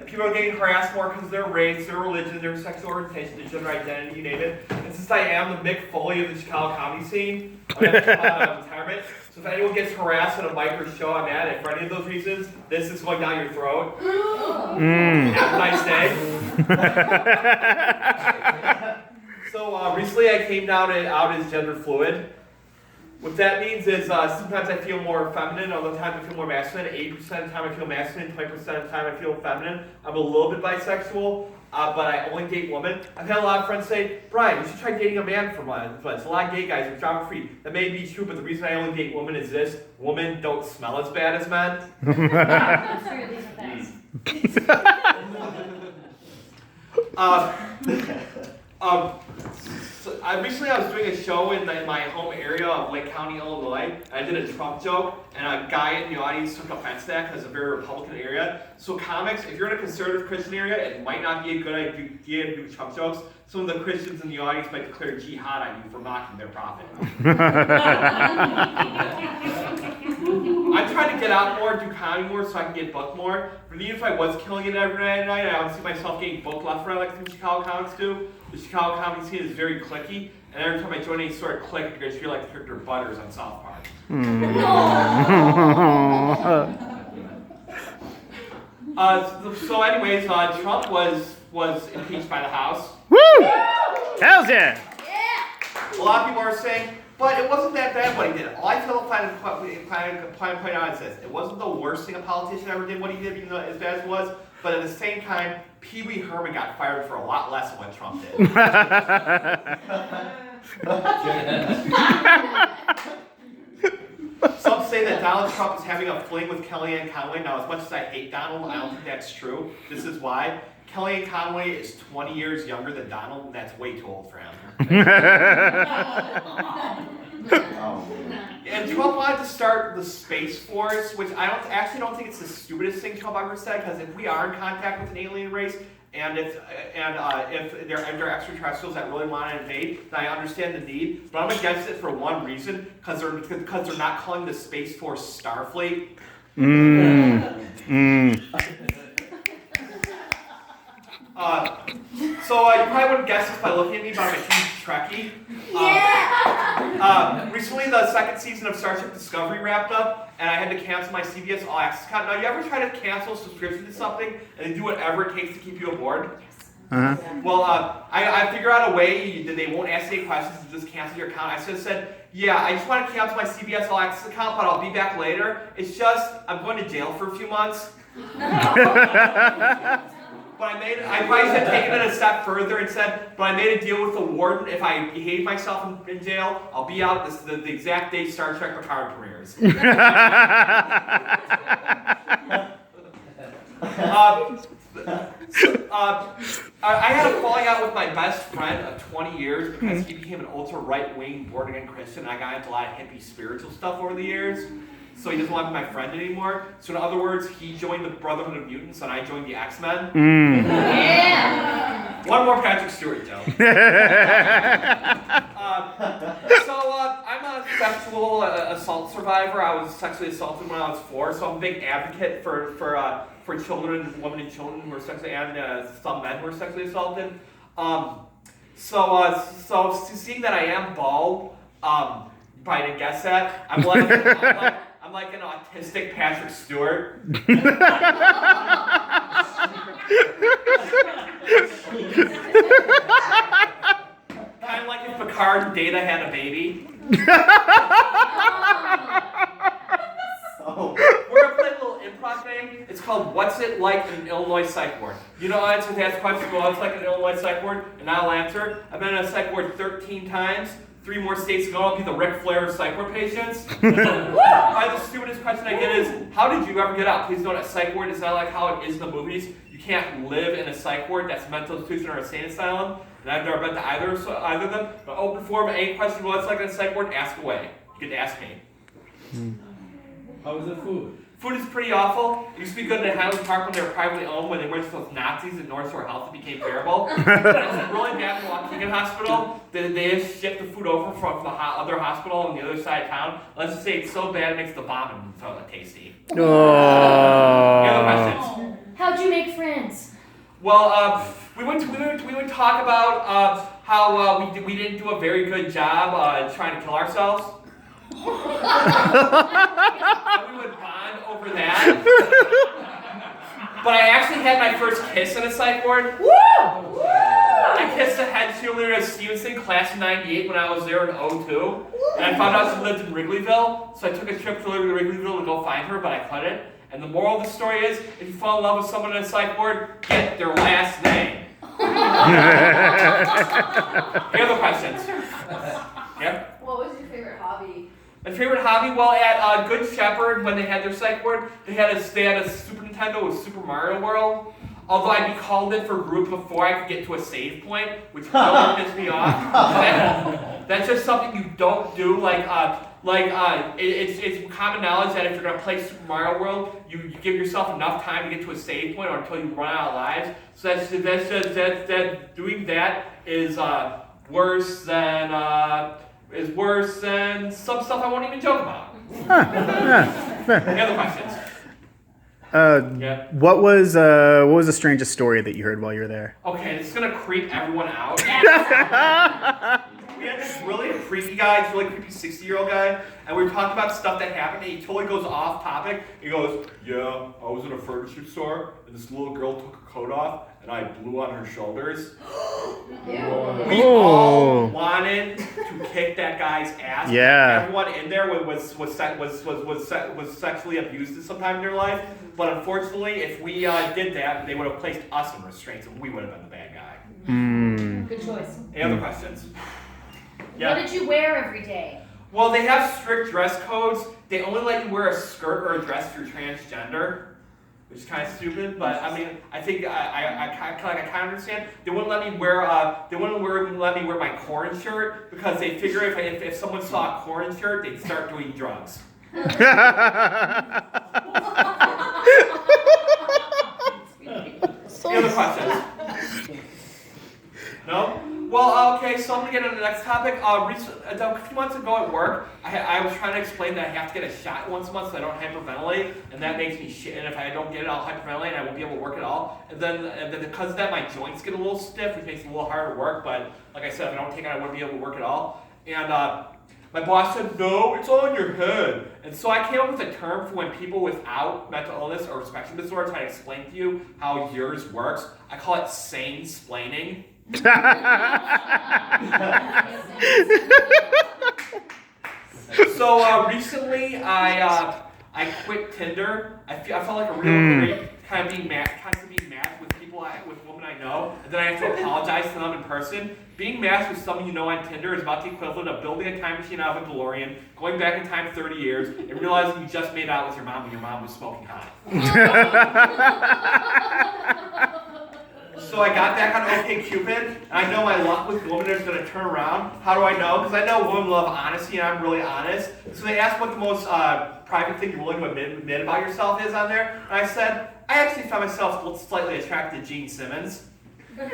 people are getting harassed more because of their race, their religion, their sexual orientation, their gender identity, you name it. And since I am the Mick Foley of the Chicago comedy scene, I'm going to come out of retirement. So if anyone gets harassed at a mic or show I'm at it for any of those reasons, this is going down your throat. Have a nice day. So recently I came out as gender fluid. What that means is sometimes I feel more feminine, other times I feel more masculine. 80% of the time I feel masculine, 20% of the time I feel feminine. I'm a little bit bisexual, but I only date women. I've had a lot of friends say, Brian, you should try dating a man for once. A lot of gay guys are drama free. That may be true, but the reason I only date women is this. Women don't smell as bad as men. Recently I was doing a show in my home area of Lake County, Illinois. I did a Trump joke, and a guy in the audience took offense to that because it's a very Republican area. So comics, if you're in a conservative Christian area, it might not be a good idea to do Trump jokes. Some of the Christians in the audience might declare jihad on you for mocking their prophet. I'm trying to get out more, do comedy more, so I can get booked more. But even if I was killing it every night, I would see myself getting booked left and right like some Chicago comics do. The Chicago comedy scene is very cliquey, and every time I join any sort of clique, I just feel like the character Butters on South Park. So anyways, Trump was impeached by the House. Woo! Hells yeah! A lot of people are saying, but it wasn't that bad what he did. All I feel plan to point out is this. It wasn't the worst thing a politician ever did what he did, even though as bad as it was, but at the same time, Pee Wee Herman got fired for a lot less than what Trump did. Some say that Donald Trump is having a fling with Kellyanne Conway. Now, as much as I hate Donald, I don't think that's true. This is why. Kellyanne Conway is 20 years younger than Donald, and that's way too old for him. And Trump wanted to start the Space Force, which I don't think it's the stupidest thing Trump ever said, because if we are in contact with an alien race, and if they're extraterrestrials that really want to invade, then I understand the need. But I'm against it for one reason, because they're not calling the Space Force Starfleet. So you probably wouldn't guess this by looking at me, but I'm a huge Trekkie. Recently, the second season of Star Trek Discovery wrapped up, and I had to cancel my CBS All Access account. Now, you ever try to cancel a subscription to something and do whatever it takes to keep you aboard? Well, I figure out a way that they won't ask any questions and just cancel your account. I should have said, yeah, I just want to cancel my CBS All Access account, but I'll be back later. It's just, I'm going to jail for a few months. But I probably should have taken it a step further and said, but I made a deal with the warden. If I behave myself in jail, I'll be out the exact day Star Trek Picard premieres. I had a falling out with my best friend of 20 years because he became an ultra right-wing born-again Christian, and I got into a lot of hippie spiritual stuff over the years. So he doesn't want to be my friend anymore. So in other words, he joined the Brotherhood of Mutants and I joined the X-Men. Yeah! One more Patrick Stewart joke. I'm a sexual assault survivor. I was sexually assaulted when I was 4, so I'm a big advocate for children, women and children who are sexually, and some men who are sexually assaulted. So seeing that I am bald, probably didn't guess that. I'm like an autistic Patrick Stewart. Kind of like if Picard and Data had a baby. We're gonna play a little improv game. It's called What's It Like in an Illinois Psych Ward. You know, I answer to ask questions, go, what's like an Illinois Psych Ward? And I'll answer. I've been in a psych ward 13 times. 3 more states ago, I'll be the Ric Flair of psych ward patients. Probably the stupidest question I get is, how did you ever get out? Please note that psych ward is not like how it is in the movies. You can't live in a psych ward that's a mental institution or a sane asylum. And I've never been to either of them. But open forum, any question about what's like in a psych ward, ask away. You get to ask me. How is the food? Food is pretty awful. It used to be good in Highland Park when they were privately owned. When they went to those Nazis in North Shore Health, it became terrible. It was really bad in Waukegan Hospital. They shipped the food over from the other hospital on the other side of town. Let's just say it's so bad it makes the vomit tasty. Oh. Any other questions? How'd you make friends? Well, we would talk about how we didn't do a very good job trying to kill ourselves. And we would bond over that. But I actually had my first kiss in a psych ward. Woo! I kissed the head cheerleader of Stevenson, class of '98, when I was there in '02. And I found out she lived in Wrigleyville, so I took a trip to Wrigleyville to go find her, but I couldn't. And the moral of the story is, if you fall in love with someone in a psych ward, get their last name. Any other questions? Yeah? What was your favorite hobby? My favorite hobby? Well, at Good Shepherd, when they had their psych ward, they had a Super Nintendo with Super Mario World. Although I'd be called in for group before I could get to a save point, which really pissed me off. That's just something you don't do. It's common knowledge that if you're gonna play Super Mario World, you give yourself enough time to get to a save point or until you run out of lives. So doing that is worse than some stuff I won't even joke about. Any other questions? Yeah. What was the strangest story that you heard while you were there? Okay, this is gonna creep everyone out. We had this really creepy guy, this really creepy 60-year-old guy, and we were talking about stuff that happened, and he totally goes off topic. He goes, yeah, I was in a furniture store, and this little girl took her coat off, and I blew on her shoulders. We all wanted to kick that guy's ass. Yeah. Everyone in there was sexually abused at some time in their life, but unfortunately, if we did that, they would have placed us in restraints, and we would have been the bad guy. Good choice. Any other questions? Yeah. What did you wear every day? Well, they have strict dress codes. They only let you wear a skirt or a dress if you're transgender, which is kind of stupid. But I mean, I think I kind of understand. They wouldn't let me wear my corn shirt because they figure if someone saw a corn shirt, they'd start doing drugs. Any other questions? No? Well, okay, so I'm going to get on the next topic. A few months ago at work, I was trying to explain that I have to get a shot once a month so I don't hyperventilate, and that makes me shit, and if I don't get it, I'll hyperventilate, and I won't be able to work at all. And then because of that, my joints get a little stiff, which makes it a little harder to work, but like I said, if I don't take it, I wouldn't be able to work at all. And my boss said, no, it's all in your head. And so I came up with a term for when people without mental illness or spectrum disorder try to explain to you how yours works. I call it sane-splaining. So recently I quit Tinder. I felt like a real creep, kind of being matched with with women I know, and then I have to apologize to them in person. Being matched with someone you know on Tinder is about the equivalent of building a time machine out of a DeLorean, going back in time 30 years, and realizing you just made out with your mom when your mom was smoking hot. So I got back on OkCupid, and I know my luck with women is going to turn around. How do I know? Because I know women love honesty, and I'm really honest. So they asked what the most private thing you're willing to admit about yourself is on there, and I said, I actually found myself slightly attracted to Gene Simmons. I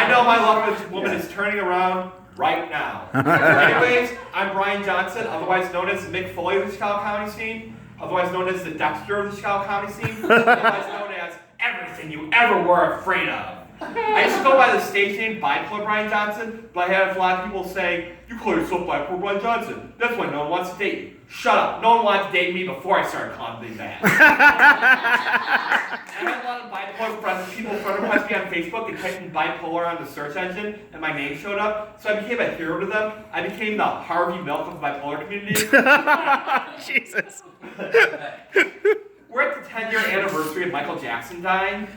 know my luck with women is turning around right now. Anyways, I'm Brian Johnson, otherwise known as Mick Foley of the Chicago comedy scene, otherwise known as the Dexter of the Chicago comedy scene, otherwise known as everything you ever were afraid of. I used to go by the stage name Bipolar Brian Johnson, but I had a lot of people say, you call yourself Bipolar Brian Johnson. That's why no one wants to date you. Shut up. No one wanted to date me before I started calling me that. I had a lot of bipolar friends. People requested me on Facebook and typed in bipolar on the search engine, and my name showed up. So I became a hero to them. I became the Harvey Milk of the bipolar community. Jesus. We're at the 10-year anniversary of Michael Jackson dying.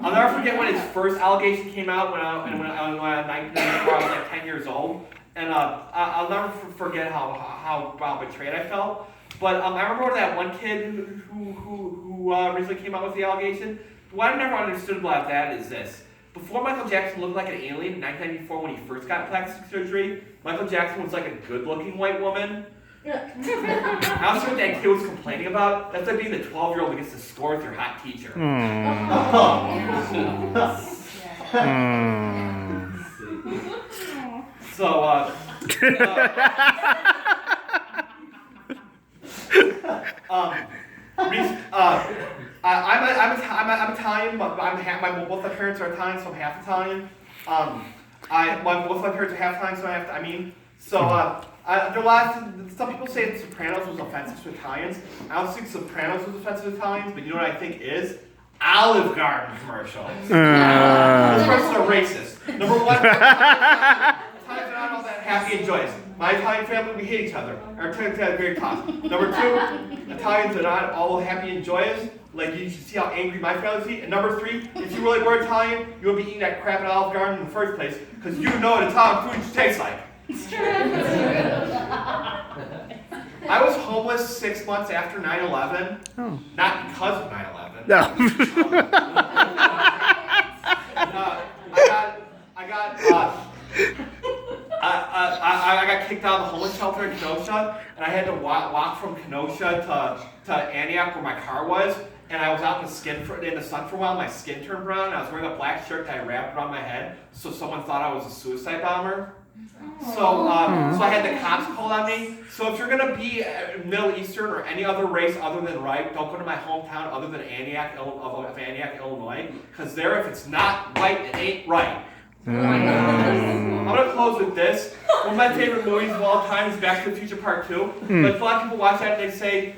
I'll never forget when his first allegation came out when I was 1994. I was like 10 years old. And I'll never forget how betrayed I felt. But I remember that one kid who recently came out with the allegation. What I never understood about that is this. Before Michael Jackson looked like an alien in 1994 when he first got plastic surgery, Michael Jackson was like a good-looking white woman. I also what that kid was complaining about. That's like being the 12-year-old that gets to score with your hot teacher. So, I'm Italian, but both my parents are Italian, so I'm half Italian. Both my parents are half Italian, so there are some people say that Sopranos was offensive to Italians. I don't think Sopranos was offensive to Italians, but you know what I think is? Olive Garden commercials. Those commercials are racist. Number one, Italians are not all that happy and joyous. My Italian family, we hate each other. Our Italians are very toxic. Number two, Italians are not all happy and joyous. Like, you should see how angry my family is. And number three, if you really were Italian, you would be eating that crap at Olive Garden in the first place, because you know what Italian food tastes like. I was homeless 6 months after 9/11. Oh. Not because of 9/11. No. I got kicked out of the homeless shelter in Kenosha, and I had to walk from Kenosha to Antioch where my car was. And I was out in the sun for a while. My skin turned brown. And I was wearing a black shirt that I wrapped around my head, so someone thought I was a suicide bomber. So I had the cops called on me. So if you're gonna be Middle Eastern or any other race other than white, don't go to my hometown other than Antioch, Illinois, because there, if it's not white, it ain't right. I'm gonna close with this. One of my favorite movies of all time is Back to the Future Part 2. But a lot of people watch that and they say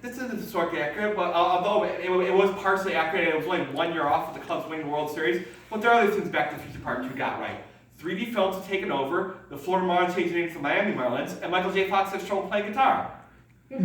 this isn't historically accurate, but although it was partially accurate, it was only 1 year off of the Cubs winning the World Series. But there are other things Back to the Future Part 2 got right. 3D films have taken over, the Florida Marlins changed their name to Miami Marlins, and Michael J. Fox has trouble playing guitar. Woo!